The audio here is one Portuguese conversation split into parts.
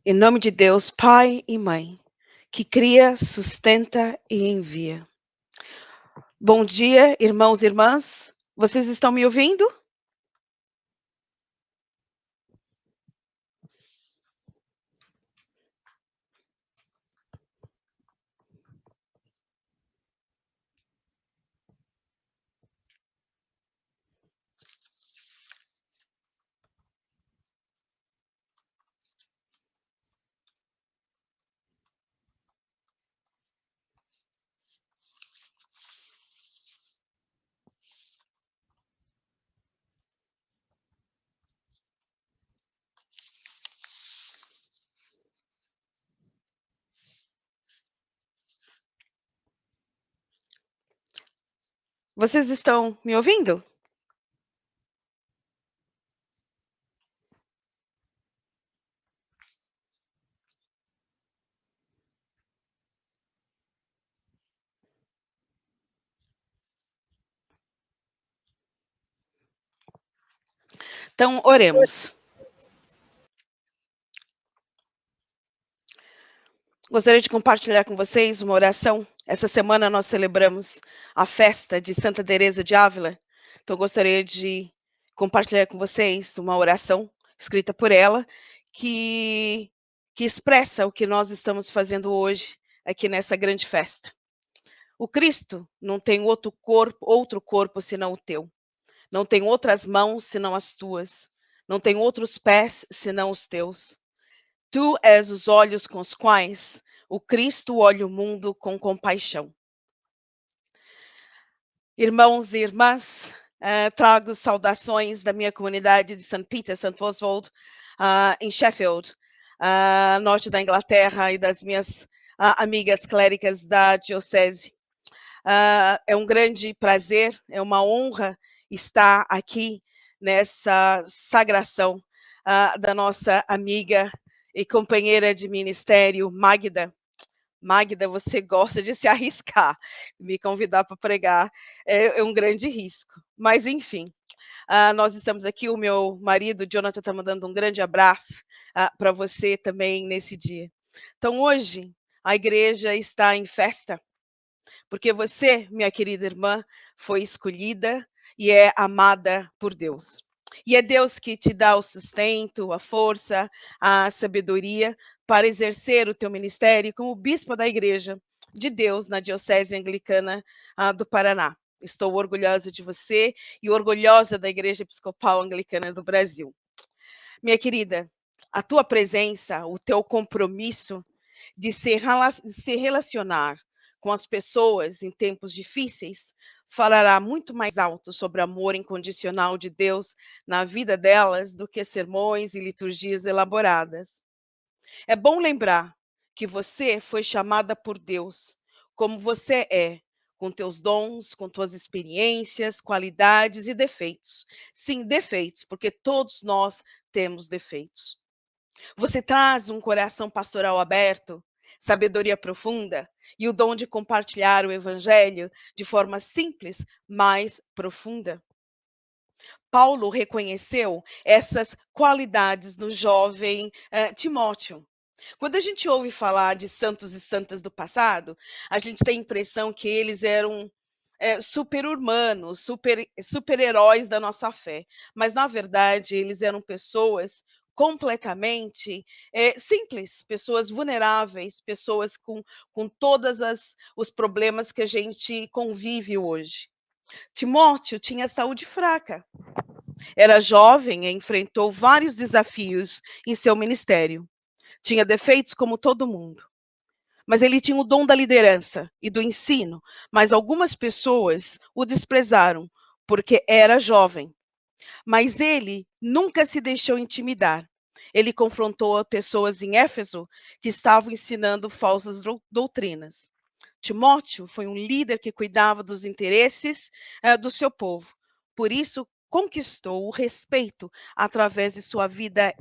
Em nome de Deus, Pai e Mãe, que cria, sustenta e envia. Bom dia, irmãos e irmãs. Vocês estão me ouvindo? Vocês estão me ouvindo? Então, oremos. Gostaria de compartilhar com vocês uma oração. Essa semana nós celebramos a festa de Santa Teresa de Ávila. Então, gostaria de compartilhar com vocês uma oração escrita por ela que, que expressa o que nós estamos fazendo hoje aqui nessa grande festa. O Cristo não tem outro corpo senão o teu. Não tem outras mãos senão as tuas. Não tem outros pés senão os teus. Tu és os olhos com os quais o Cristo olha o mundo com compaixão. Irmãos e irmãs, trago saudações da minha comunidade de St. Peter, St. Oswald, em Sheffield, norte da Inglaterra, e das minhas amigas cléricas da diocese. É um grande prazer, é uma honra estar aqui nessa sagração da nossa amiga e companheira de ministério, Magda. Magda, você gosta de se arriscar, me convidar para pregar é um grande risco. Mas, enfim, nós estamos aqui, o meu marido, Jonathan, está mandando um grande abraço para você também nesse dia. Então, hoje, a igreja está em festa, porque você, minha querida irmã, foi escolhida e é amada por Deus. E é Deus que te dá o sustento, a força, a sabedoria para exercer o teu ministério como bispo da Igreja de Deus na Diocese Anglicana do Paraná. Estou orgulhosa de você e orgulhosa da Igreja Episcopal Anglicana do Brasil. Minha querida, a tua presença, o teu compromisso de se relacionar com as pessoas em tempos difíceis falará muito mais alto sobre o amor incondicional de Deus na vida delas do que sermões e liturgias elaboradas. É bom lembrar que você foi chamada por Deus como você é, com teus dons, com tuas experiências, qualidades e defeitos. Sim, defeitos, porque todos nós temos defeitos. Você traz um coração pastoral aberto, sabedoria profunda e o dom de compartilhar o evangelho de forma simples, mas profunda. Paulo reconheceu essas qualidades no jovem Timóteo. Quando a gente ouve falar de santos e santas do passado, a gente tem a impressão que eles eram super-humanos, super-heróis da nossa fé. Mas, na verdade, eles eram pessoas completamente simples, pessoas vulneráveis, pessoas com todos os problemas que a gente convive hoje. Timóteo tinha saúde fraca, era jovem e enfrentou vários desafios em seu ministério. Tinha defeitos como todo mundo, mas ele tinha o dom da liderança e do ensino, mas algumas pessoas o desprezaram porque era jovem. Mas ele nunca se deixou intimidar. Ele confrontou pessoas em Éfeso que estavam ensinando falsas doutrinas. Timóteo foi um líder que cuidava dos interesses do seu povo. Por isso, conquistou o respeito através de sua vida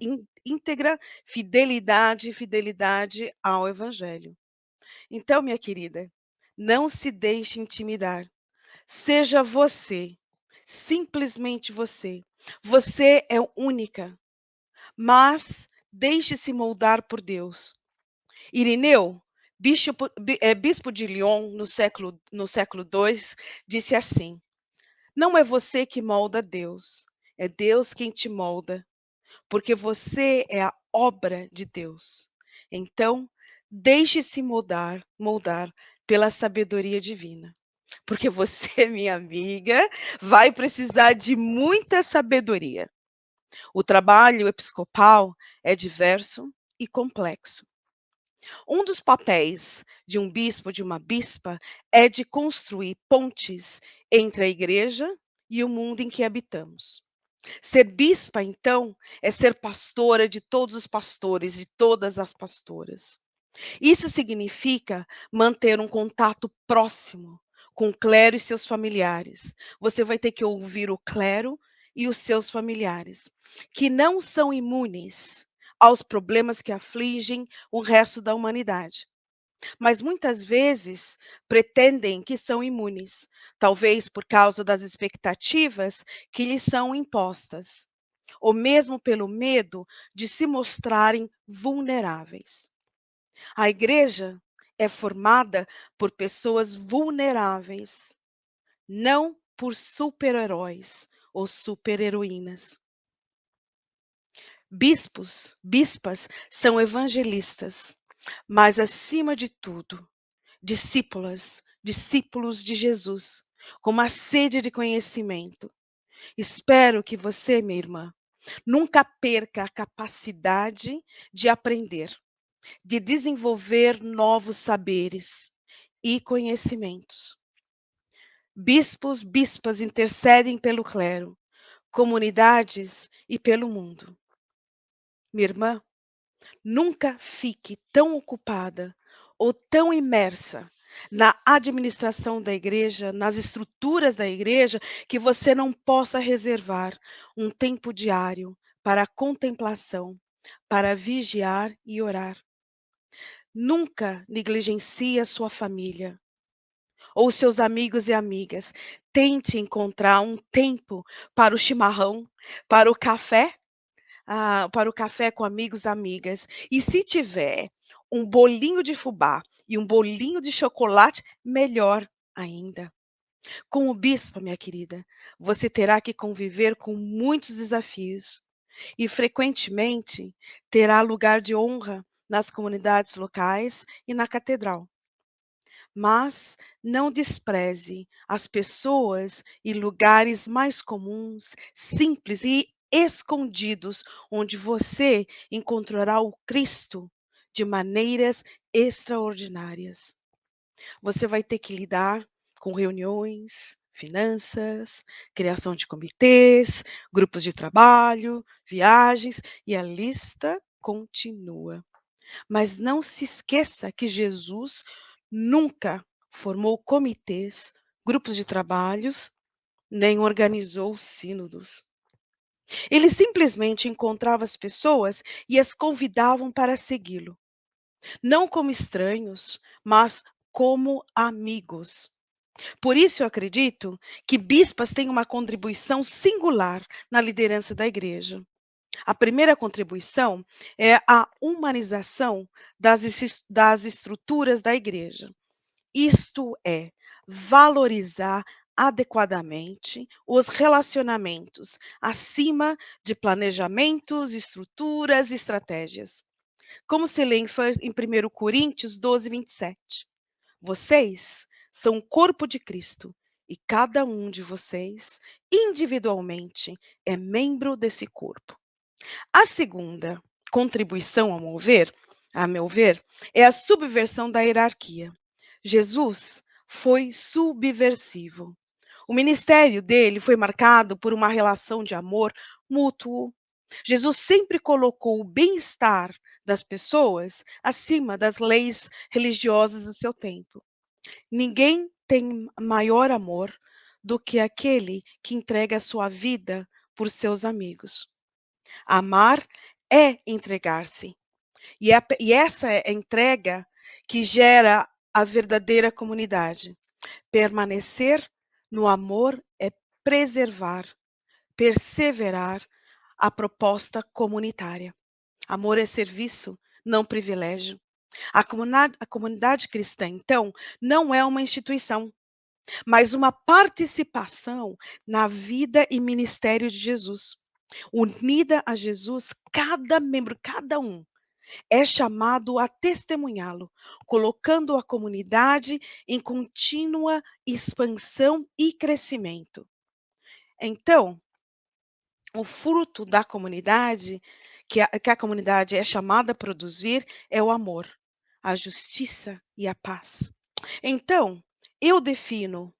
íntegra, fidelidade ao Evangelho. Então, minha querida, não se deixe intimidar. Seja você, simplesmente você. Você é única, mas deixe-se moldar por Deus. Irineu, bispo de Lyon, no século II, disse assim: não é você que molda Deus, é Deus quem te molda, porque você é a obra de Deus. Então, deixe-se moldar pela sabedoria divina, porque você, minha amiga, vai precisar de muita sabedoria. O trabalho episcopal é diverso e complexo. Um dos papéis de um bispo, de uma bispa, é de construir pontes entre a igreja e o mundo em que habitamos. Ser bispa, então, é ser pastora de todos os pastores e todas as pastoras. Isso significa manter um contato próximo com o clero e seus familiares. Você vai ter que ouvir o clero e os seus familiares, que não são imunes aos problemas que afligem o resto da humanidade, mas muitas vezes pretendem que são imunes, talvez por causa das expectativas que lhes são impostas, ou mesmo pelo medo de se mostrarem vulneráveis. A igreja é formada por pessoas vulneráveis, não por super-heróis ou super-heroínas. Bispos, bispas são evangelistas, mas acima de tudo, discípulos de Jesus, com uma sede de conhecimento. Espero que você, minha irmã, nunca perca a capacidade de aprender, de desenvolver novos saberes e conhecimentos. Bispos, bispas intercedem pelo clero, comunidades e pelo mundo. Minha irmã, nunca fique tão ocupada ou tão imersa na administração da igreja, nas estruturas da igreja, que você não possa reservar um tempo diário para a contemplação, para vigiar e orar. Nunca negligencie a sua família ou seus amigos e amigas. Tente encontrar um tempo para o chimarrão, para o café, para o café com amigos, amigas. E se tiver um bolinho de fubá e um bolinho de chocolate, melhor ainda. Com o bispo, minha querida, você terá que conviver com muitos desafios e frequentemente terá lugar de honra nas comunidades locais e na catedral. Mas não despreze as pessoas e lugares mais comuns, simples e escondidos, onde você encontrará o Cristo de maneiras extraordinárias. Você vai ter que lidar com reuniões, finanças, criação de comitês, grupos de trabalho, viagens, e a lista continua. Mas não se esqueça que Jesus nunca formou comitês, grupos de trabalhos, nem organizou sínodos. Ele simplesmente encontrava as pessoas e as convidavam para segui-lo, não como estranhos, mas como amigos. Por isso eu acredito que bispas têm uma contribuição singular na liderança da igreja. A primeira contribuição é a humanização das estruturas da igreja. Isto é, valorizar adequadamente os relacionamentos, acima de planejamentos, estruturas e estratégias. Como se lê em 1 Coríntios 12, 27. Vocês são o corpo de Cristo e cada um de vocês, individualmente, é membro desse corpo. A segunda contribuição, a meu ver, é a subversão da hierarquia. Jesus foi subversivo. O ministério dele foi marcado por uma relação de amor mútuo. Jesus sempre colocou o bem-estar das pessoas acima das leis religiosas do seu tempo. Ninguém tem maior amor do que aquele que entrega a sua vida por seus amigos. Amar é entregar-se. E essa é a entrega que gera a verdadeira comunidade. Permanecer no amor é preservar, perseverar a proposta comunitária. Amor é serviço, não privilégio. A comunidade cristã, então, não é uma instituição, mas uma participação na vida e ministério de Jesus. Unida a Jesus, cada membro, cada um, é chamado a testemunhá-lo, colocando a comunidade em contínua expansão e crescimento. Então, o fruto da comunidade, que a comunidade é chamada a produzir, é o amor, a justiça e a paz. Então, eu defino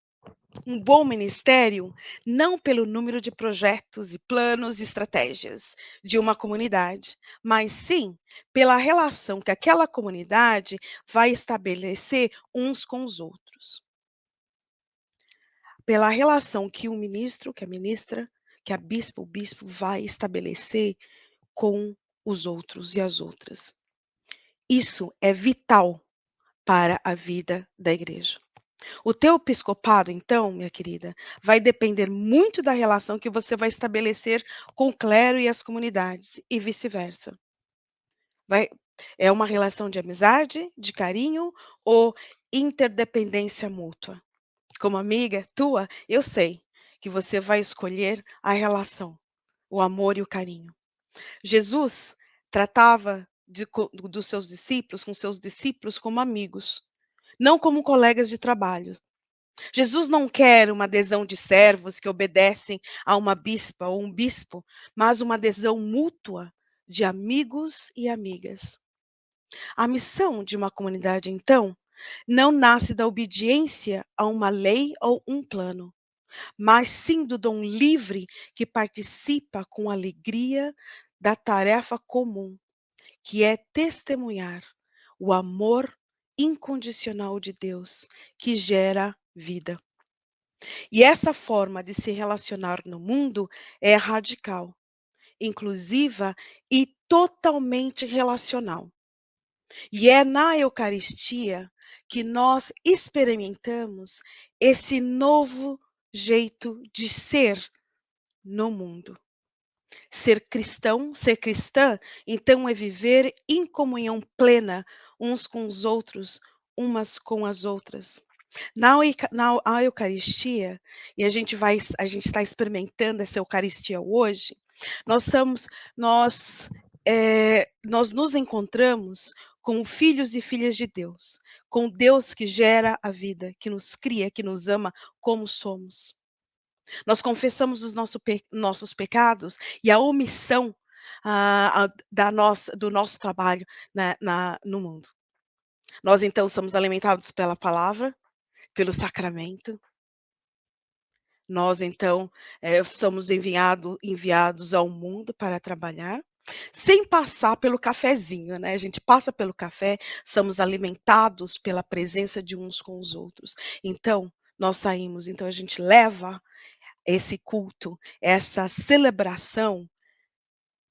um bom ministério não pelo número de projetos e planos e estratégias de uma comunidade, mas sim pela relação que aquela comunidade vai estabelecer uns com os outros. Pela relação que o ministro, que a ministra, que a bispa, o bispo vai estabelecer com os outros e as outras. Isso é vital para a vida da igreja. O teu episcopado, então, minha querida, vai depender muito da relação que você vai estabelecer com o clero e as comunidades, e vice-versa. Vai É uma relação de amizade, de carinho ou interdependência mútua? Como amiga tua, eu sei que você vai escolher a relação, o amor e o carinho. Jesus tratava dos seus discípulos, com seus discípulos como amigos, não como colegas de trabalho. Jesus não quer uma adesão de servos que obedecem a uma bispa ou um bispo, mas uma adesão mútua de amigos e amigas. A missão de uma comunidade, então, não nasce da obediência a uma lei ou um plano, mas sim do dom livre que participa com alegria da tarefa comum, que é testemunhar o amor incondicional de Deus que gera vida. E essa forma de se relacionar no mundo é radical, inclusiva e totalmente relacional. E é na Eucaristia que nós experimentamos esse novo jeito de ser no mundo. Ser cristão, ser cristã, então é viver em comunhão plena uns com os outros, umas com as outras. Na Eucaristia, e a gente está experimentando essa Eucaristia hoje, nós somos nós nos encontramos com filhos e filhas de Deus, com Deus que gera a vida, que nos cria, que nos ama como somos. Nós confessamos os nossos pecados e a omissão, do nosso trabalho no mundo. Nós então somos alimentados pela palavra, pelo sacramento. Nós então, somos enviados ao mundo para trabalhar, sem passar pelo cafezinho, né, a gente passa pelo café, somos alimentados pela presença de uns com os outros. Então, nós saímos, então a gente leva esse culto, essa celebração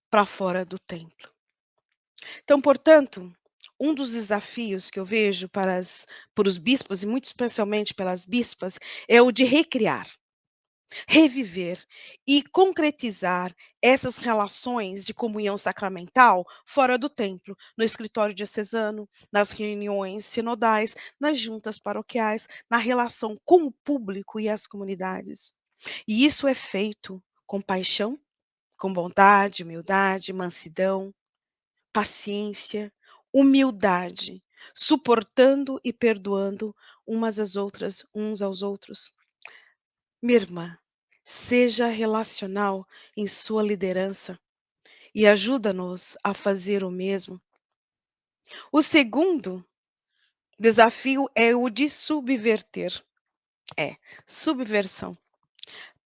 para fora do templo. Então, portanto, um dos desafios que eu vejo para os bispos, e muito especialmente pelas bispas, é o de recriar, reviver e concretizar essas relações de comunhão sacramental fora do templo, no escritório diocesano, nas reuniões sinodais, nas juntas paroquiais, na relação com o público e as comunidades. E isso é feito com paixão, com bondade, humildade, mansidão, paciência, humildade, suportando e perdoando umas às outras, uns aos outros. Minha irmã, seja relacional em sua liderança e ajuda-nos a fazer o mesmo. O segundo desafio é o de subverter. É, subversão.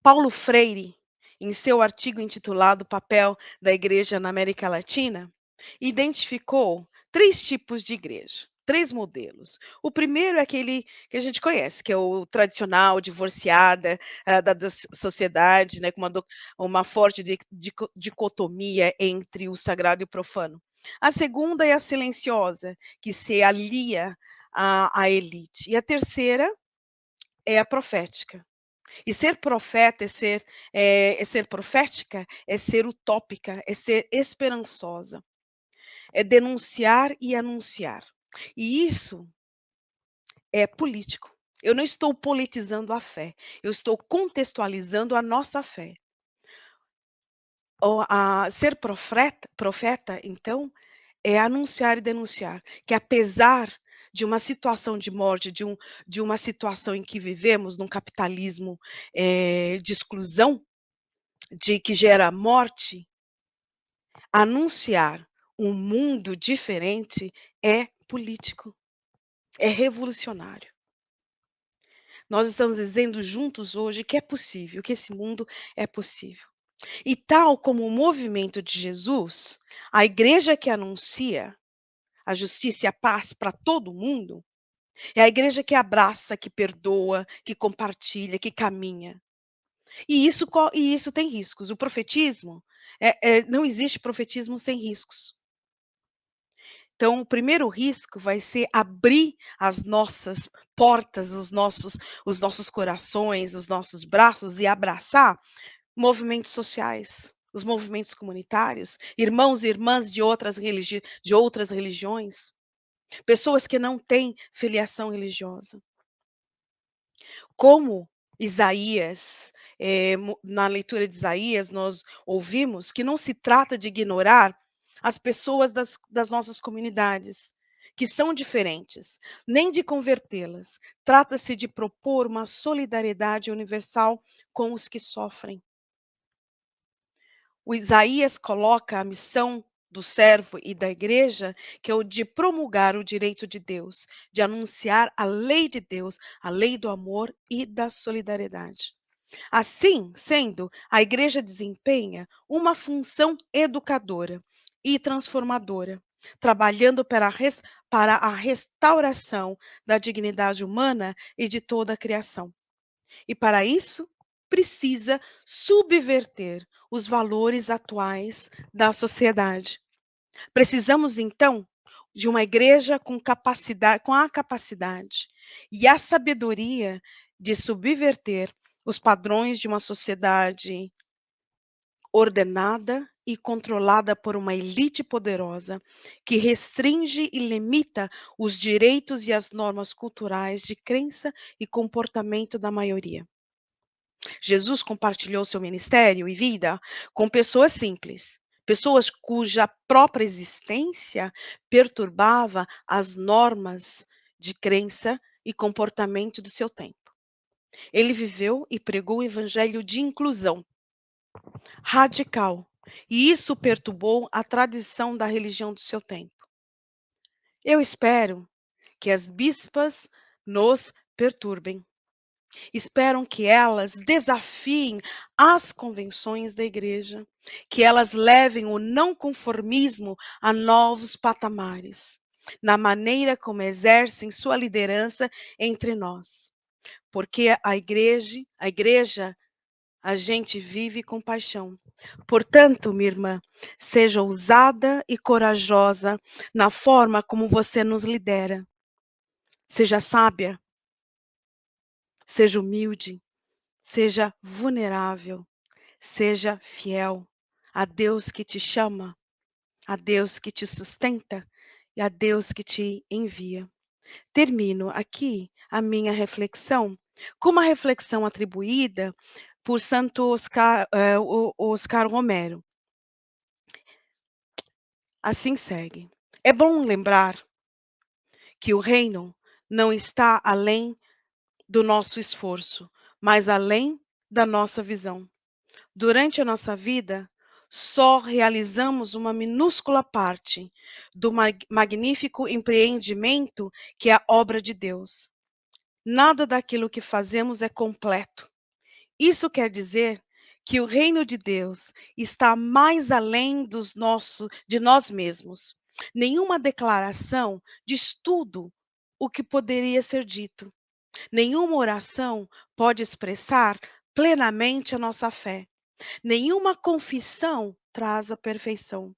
Paulo Freire, em seu artigo intitulado Papel da Igreja na América Latina, identificou 3 tipos de igreja, 3 modelos. O primeiro é aquele que a gente conhece, que é o tradicional, divorciada, da sociedade, né, com uma forte dicotomia entre o sagrado e o profano. A segunda é a silenciosa, que se alia à elite. E a terceira é a profética. E ser profeta é ser profética, é ser utópica, é ser esperançosa. é denunciar e anunciar. E isso é político. Eu não estou politizando a fé, eu estou contextualizando a nossa fé. Ser profeta, então, é anunciar e denunciar que apesar de uma situação de morte, de uma situação em que vivemos, num capitalismo, de exclusão, de que gera morte, anunciar um mundo diferente é político, é revolucionário. Nós estamos dizendo juntos hoje que é possível, que esse mundo é possível. E tal como o movimento de Jesus, a igreja que anuncia a justiça e a paz para todo mundo, é a igreja que abraça, que perdoa, que compartilha, que caminha. E isso tem riscos. O profetismo, não existe profetismo sem riscos. Então, o primeiro risco vai ser abrir as nossas portas, os nossos corações, os nossos braços e abraçar movimentos sociais, os movimentos comunitários, irmãos e irmãs de outras religiões, pessoas que não têm filiação religiosa. Como Isaías, na leitura de Isaías, nós ouvimos que não se trata de ignorar as pessoas das nossas comunidades, que são diferentes, nem de convertê-las. Trata-se de propor uma solidariedade universal com os que sofrem. O Isaías coloca a missão do servo e da igreja, que é o de promulgar o direito de Deus, de anunciar a lei de Deus, a lei do amor e da solidariedade. Assim sendo, a igreja desempenha uma função educadora e transformadora, trabalhando para a restauração da dignidade humana e de toda a criação. E para isso, precisa subverter os valores atuais da sociedade. Precisamos, então, de uma igreja com a capacidade e a sabedoria de subverter os padrões de uma sociedade ordenada e controlada por uma elite poderosa, que restringe e limita os direitos e as normas culturais de crença e comportamento da maioria. Jesus compartilhou seu ministério e vida com pessoas simples, pessoas cuja própria existência perturbava as normas de crença e comportamento do seu tempo. Ele viveu e pregou o evangelho de inclusão radical, e isso perturbou a tradição da religião do seu tempo. Eu espero que as bispas nos perturbem. Esperam que elas desafiem as convenções da igreja, que elas levem o não conformismo a novos patamares, na maneira como exercem sua liderança entre nós. Porque a igreja, a gente vive com paixão. Portanto, minha irmã, seja ousada e corajosa na forma como você nos lidera. Seja sábia, seja humilde, seja vulnerável, seja fiel a Deus que te chama, a Deus que te sustenta e a Deus que te envia. Termino aqui a minha reflexão com uma reflexão atribuída por Santo Oscar Romero. Assim segue. É bom lembrar que o reino não está além do nosso esforço, mas além da nossa visão. Durante a nossa vida, só realizamos uma minúscula parte do magnífico empreendimento que é a obra de Deus. Nada daquilo que fazemos é completo. Isso quer dizer que o reino de Deus está mais além de nós mesmos. Nenhuma declaração diz tudo o que poderia ser dito. Nenhuma oração pode expressar plenamente a nossa fé. Nenhuma confissão traz a perfeição.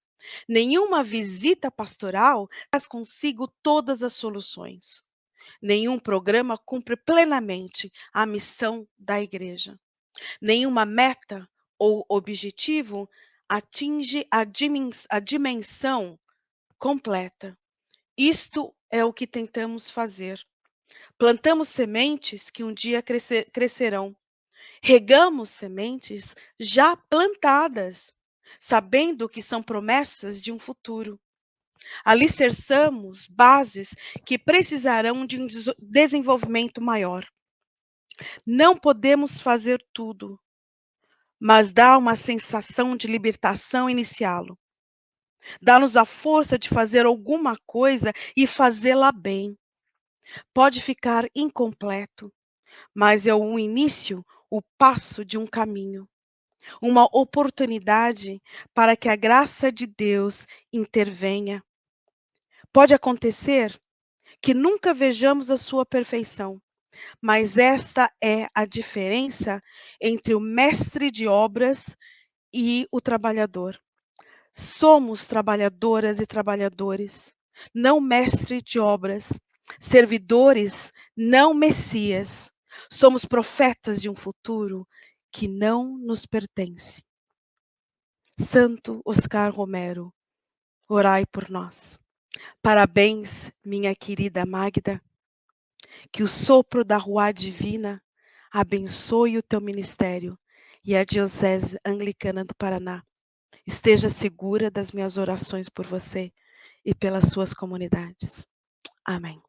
Nenhuma visita pastoral traz consigo todas as soluções. Nenhum programa cumpre plenamente a missão da igreja. Nenhuma meta ou objetivo atinge a dimensão completa. Isto é o que tentamos fazer. Plantamos sementes que um dia crescerão. Regamos sementes já plantadas, sabendo que são promessas de um futuro. Alicerçamos bases que precisarão de um desenvolvimento maior. Não podemos fazer tudo, mas dá uma sensação de libertação iniciá-lo. Dá-nos a força de fazer alguma coisa e fazê-la bem. Pode ficar incompleto, mas é o início, o passo de um caminho, uma oportunidade para que a graça de Deus intervenha. Pode acontecer que nunca vejamos a sua perfeição, mas esta é a diferença entre o mestre de obras e o trabalhador. Somos trabalhadoras e trabalhadores, não mestre de obras, servidores, não messias. Somos profetas de um futuro que não nos pertence. Santo Oscar Romero, orai por nós. Parabéns, minha querida Magda. Que o sopro da Ruá Divina abençoe o teu ministério e a Diocese Anglicana do Paraná. Esteja segura das minhas orações por você e pelas suas comunidades. Amém.